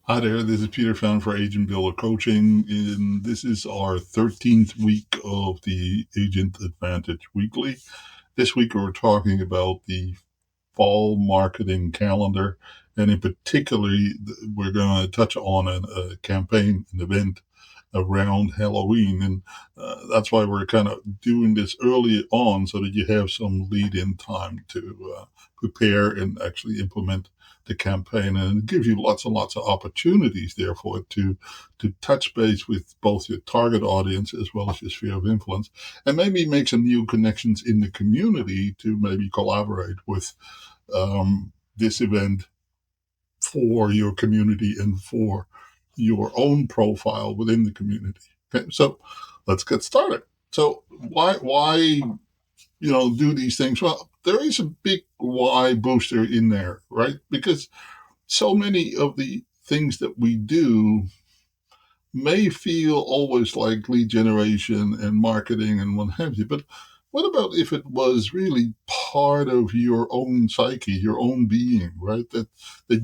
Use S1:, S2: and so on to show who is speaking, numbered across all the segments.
S1: Hi there, this is Peter Fan for Agent Builder Coaching, and this is our 13th week of the Agent Advantage Weekly. This week we're talking about the Fall Marketing Calendar, and in particular, we're going to touch on a campaign, an event around Halloween, and that's why we're kind of doing this early on so that you have some lead-in time to prepare and actually implement the campaign, and it gives you lots and lots of opportunities, therefore, to touch base with both your target audience as well as your sphere of influence, and maybe make some new connections in the community to maybe collaborate with this event for your community and for your own profile within the community. Okay, so let's get started. So why do these things? Well, there is a big why booster in there, right? Because so many of the things that we do may feel always like lead generation and marketing and what have you, but what about if it was really part of your own psyche, your own being, right? That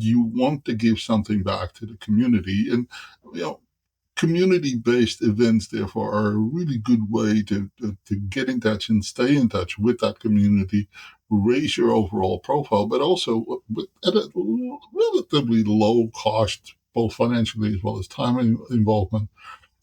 S1: you want to give something back to the community, and you know, community-based events, therefore, are a really good way to get in touch and stay in touch with that community, raise your overall profile, but also at a relatively low cost, both financially as well as time involvement.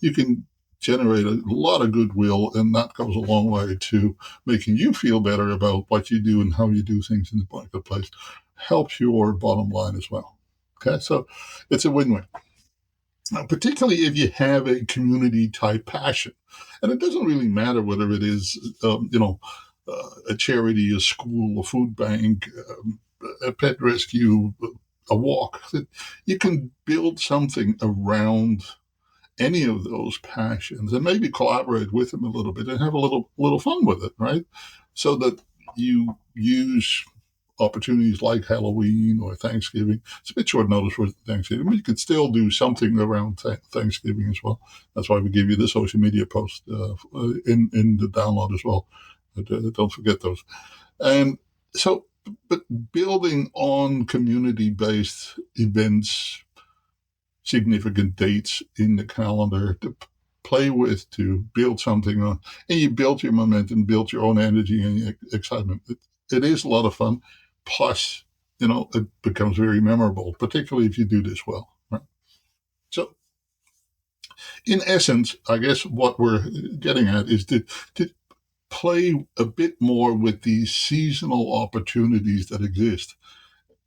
S1: You can generate a lot of goodwill, and that goes a long way to making you feel better about what you do and how you do things in the marketplace. Helps your bottom line as well. Okay, so it's a win-win. Particularly if you have a community type passion. And it doesn't really matter whether it is, a charity, a school, a food bank, a pet rescue, a walk. You can build something around any of those passions and maybe collaborate with them a little bit and have a little fun with it, right? So that you use opportunities like Halloween or Thanksgiving. It's a bit short notice for Thanksgiving, but you could still do something around Thanksgiving as well. That's why we give you the social media post in the download as well. But, don't forget those. And so, but building on community-based events, significant dates in the calendar to play with, to build something on, and you build your momentum, build your own energy and excitement. It is a lot of fun. Plus, it becomes very memorable, particularly if you do this well. Right? So, in essence, I guess what we're getting at is to play a bit more with these seasonal opportunities that exist.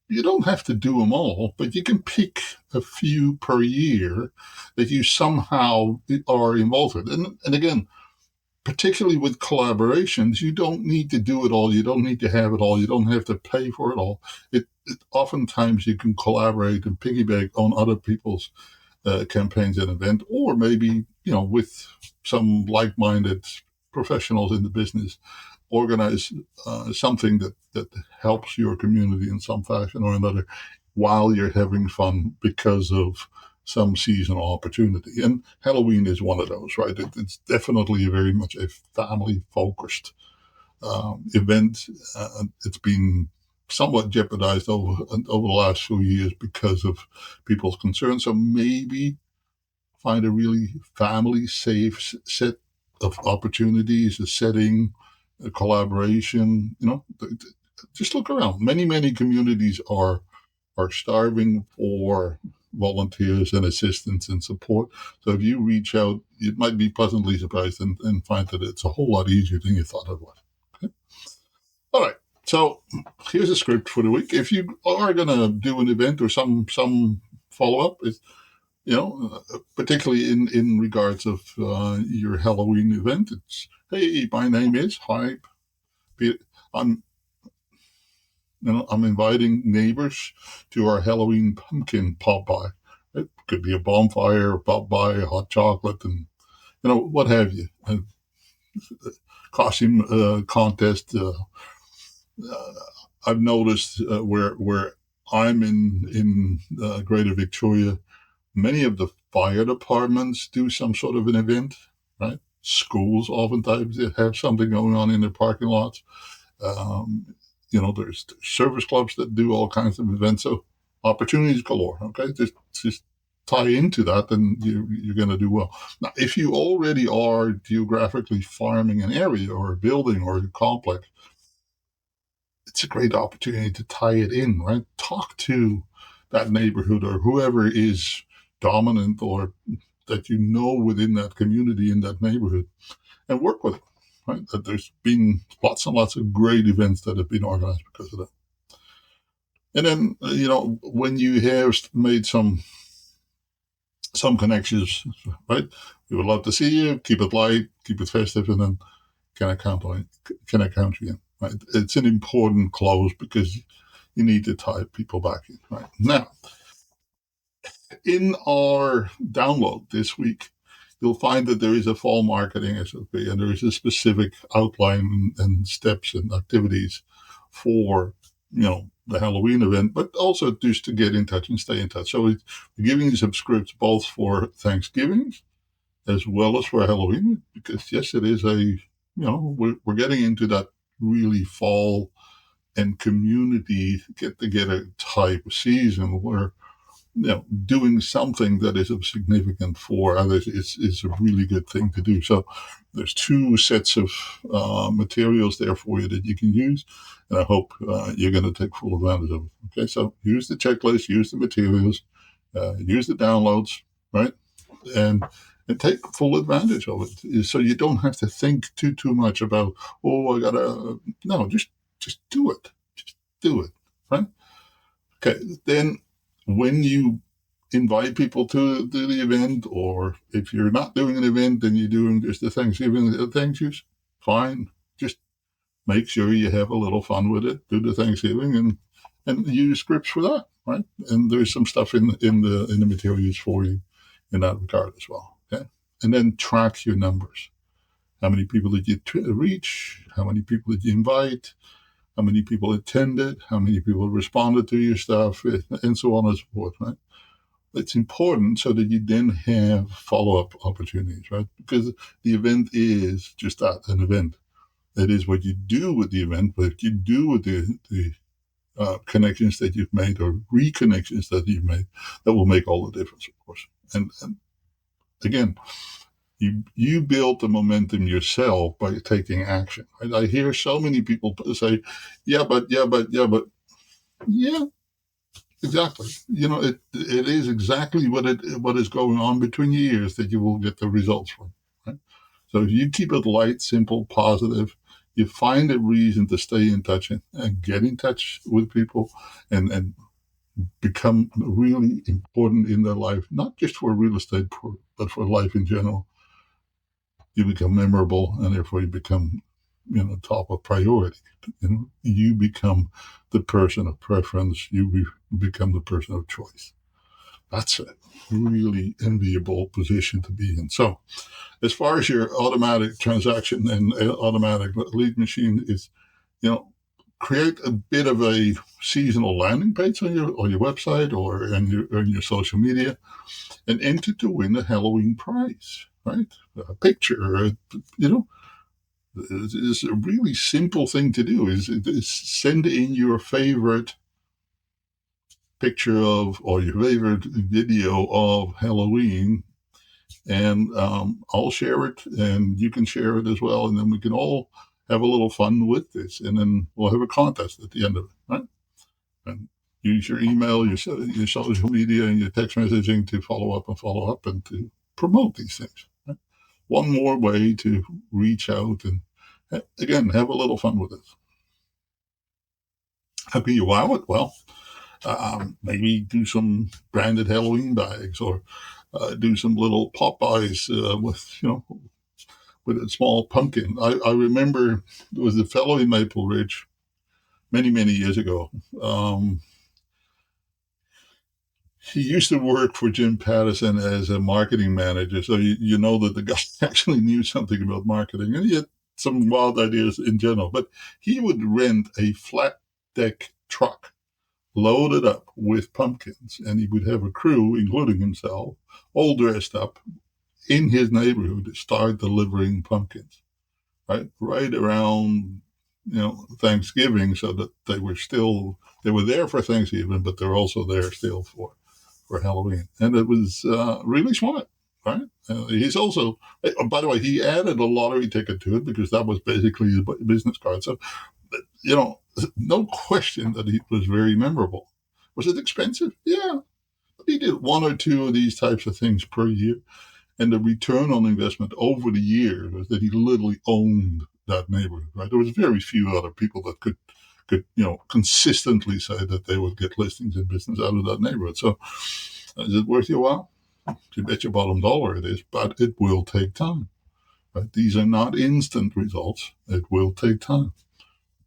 S1: You don't have to do them all, but you can pick a few per year that you somehow are involved with. And again, particularly with collaborations, you don't need to do it all. You don't need to have it all. You don't have to pay for it all. Oftentimes you can collaborate and piggyback on other people's campaigns and event, or maybe with some like-minded professionals in the business, organize something that helps your community in some fashion or another while you're having fun because of some seasonal opportunity. And Halloween is one of those, right? It's definitely very much a family focused event. It's been somewhat jeopardized over the last few years because of people's concerns. So maybe find a really family safe set of opportunities, a setting, a collaboration. Just look around. Many communities are starving for volunteers and assistance and support. So if you reach out, you might be pleasantly surprised and find that it's a whole lot easier than you thought it was. Okay? All right. So here's a script for the week. If you are going to do an event or some follow up, particularly in regards of your Halloween event, it's hey, my name is hi, Peter. I'm I'm inviting neighbors to our Halloween pumpkin pop-by. It could be a bonfire, a pop-by, hot chocolate, and what have you. A costume contest. Uh, I've noticed where I'm in Greater Victoria, many of the fire departments do some sort of an event, right? Schools oftentimes they have something going on in their parking lots. Um, there's service clubs that do all kinds of events. So opportunities galore. Okay, just tie into that, then you're going to do well. Now, if you already are geographically farming an area or a building or a complex, it's a great opportunity to tie it in, right? Talk to that neighborhood or whoever is dominant or that you know within that community, in that neighborhood, and work with it, right? That there's been lots and lots of great events that have been organized because of that. And then, when you have made some connections, right? We would love to see you. Keep it light, keep it festive, and then can I count on it? Can I count you in? Right? It's an important close because you need to tie people back in. Right now, in our download this week, you'll find that there is a fall marketing SOP, and there is a specific outline and steps and activities for the Halloween event, but also just to get in touch and stay in touch. So we're giving you some scripts both for Thanksgiving as well as for Halloween, because yes, it is we're getting into that really fall and community get together type of season where doing something that is of significant for others is a really good thing to do. So there's 2 sets of materials there for you that you can use, and I hope you're going to take full advantage of it. Okay, so use the checklist, use the materials, use the downloads, right, and take full advantage of it. So you don't have to think too much about, I gotta. No, just do it. Just do it, right? Okay, then when you invite people to the event, or if you're not doing an event and you're doing just the Thanksgiving thank yous, fine. Just make sure you have a little fun with it. Do the Thanksgiving and use scripts for that, right? And there's some stuff in the materials for you in that regard as well. Okay, and then track your numbers. How many people did you reach? How many people did you invite? How many people attended? How many people responded to your stuff? And so on and so forth, right? It's important so that you then have follow-up opportunities, right? Because the event is just that, an event. It is what you do with the event, what you do with the connections that you've made or reconnections that you've made that will make all the difference, of course. And again, you build the momentum yourself by taking action. Right? I hear so many people say, yeah, but, yeah, exactly. It is exactly what is going on between your ears that you will get the results from. Right? So if you keep it light, simple, positive, you find a reason to stay in touch and get in touch with people and become really important in their life, not just for real estate, but for life in general. You become memorable, and therefore you become, top of priority. You become the person of preference. You become the person of choice. That's a really enviable position to be in. So, as far as your automatic transaction and automatic lead machine is, create a bit of a seasonal landing page on your website or on your social media, and enter to win a Halloween prize. Right, a picture, it's a really simple thing to do. Is send in your favorite picture of or your favorite video of Halloween, and I'll share it, and you can share it as well, and then we can all have a little fun with this, and then we'll have a contest at the end of it, right? And use your email, your social media, and your text messaging to follow up and to promote these things. Right? One more way to reach out and, again, have a little fun with it. How can you wow it? Well, maybe do some branded Halloween bags, or do some little pop-bys with a small pumpkin. I remember there was a fellow in Maple Ridge many, many years ago. He used to work for Jim Pattison as a marketing manager, so you know that the guy actually knew something about marketing, and he had some wild ideas in general. But he would rent a flat deck truck loaded up with pumpkins, and he would have a crew, including himself, all dressed up in his neighborhood to start delivering pumpkins, right around Thanksgiving, so that they were there for Thanksgiving, but they're also there still for for Halloween. And it was really smart, right? He's also, by the way, he added a lottery ticket to it because that was basically his business card. So, no question that it was very memorable. Was it expensive? Yeah. But he did one or two of these types of things per year. And the return on investment over the years was that he literally owned that neighborhood, right? There was very few other people that could consistently say that they would get listings and business out of that neighborhood. So is it worth your while? You bet your bottom dollar it is, but it will take time. Right? These are not instant results. It will take time.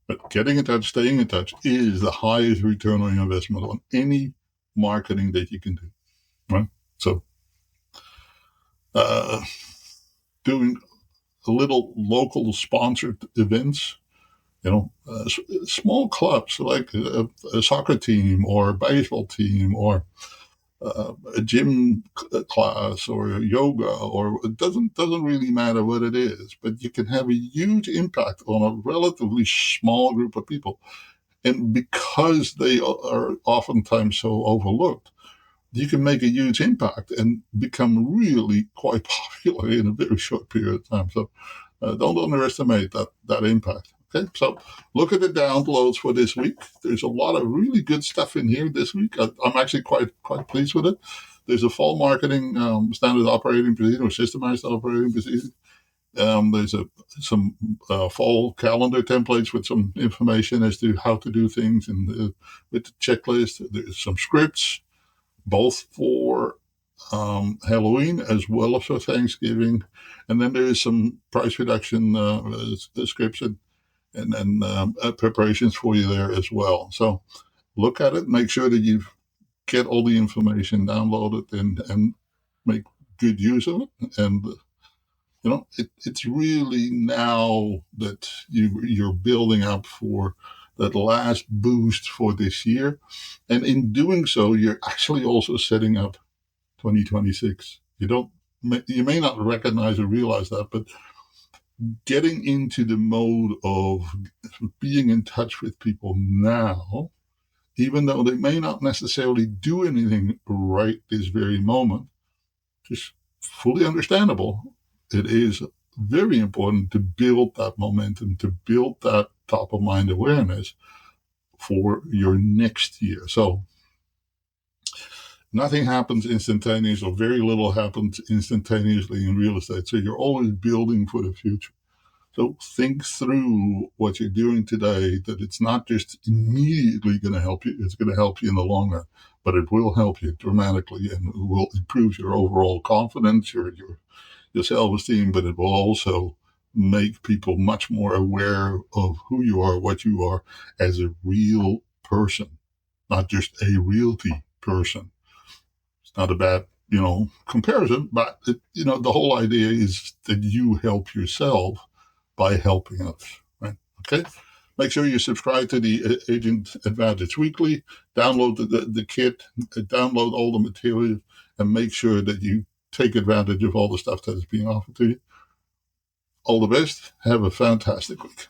S1: But getting in touch, staying in touch is the highest return on your investment on any marketing that you can do. Right? So doing a little local sponsored events, small clubs like a soccer team or a baseball team or a gym class or yoga, or it doesn't really matter what it is, but you can have a huge impact on a relatively small group of people. And because they are oftentimes so overlooked, you can make a huge impact and become really quite popular in a very short period of time. So don't underestimate that impact. Okay, so look at the downloads for this week. There's a lot of really good stuff in here this week. I'm actually quite pleased with it. There's a fall marketing standard operating procedure or systemized operating procedure. There's some fall calendar templates with some information as to how to do things and with the checklist. There's some scripts, both for Halloween as well as for Thanksgiving. And then there is some price reduction description and then preparations for you there as well. So look at it, make sure that you get all the information, download it, and make good use of it. And it's really now that you're building up for that last boost for this year. And in doing so, you're actually also setting up 2026. You may not recognize or realize that, but getting into the mode of being in touch with people now, even though they may not necessarily do anything right this very moment, is fully understandable. It is very important to build that momentum, to build that top of mind awareness for your next year. So nothing happens instantaneously, or very little happens instantaneously in real estate. So you're always building for the future. So think through what you're doing today, that it's not just immediately going to help you, it's going to help you in the long run, but it will help you dramatically and it will improve your overall confidence, your self-esteem, but it will also make people much more aware of who you are, what you are as a real person, not just a realty person. It's not a bad, comparison, but the whole idea is that you help yourself by helping others, right? Okay. Make sure you subscribe to the Agent Advantage Weekly, download the kit, download all the material, and make sure that you take advantage of all the stuff that is being offered to you. All the best. Have a fantastic week.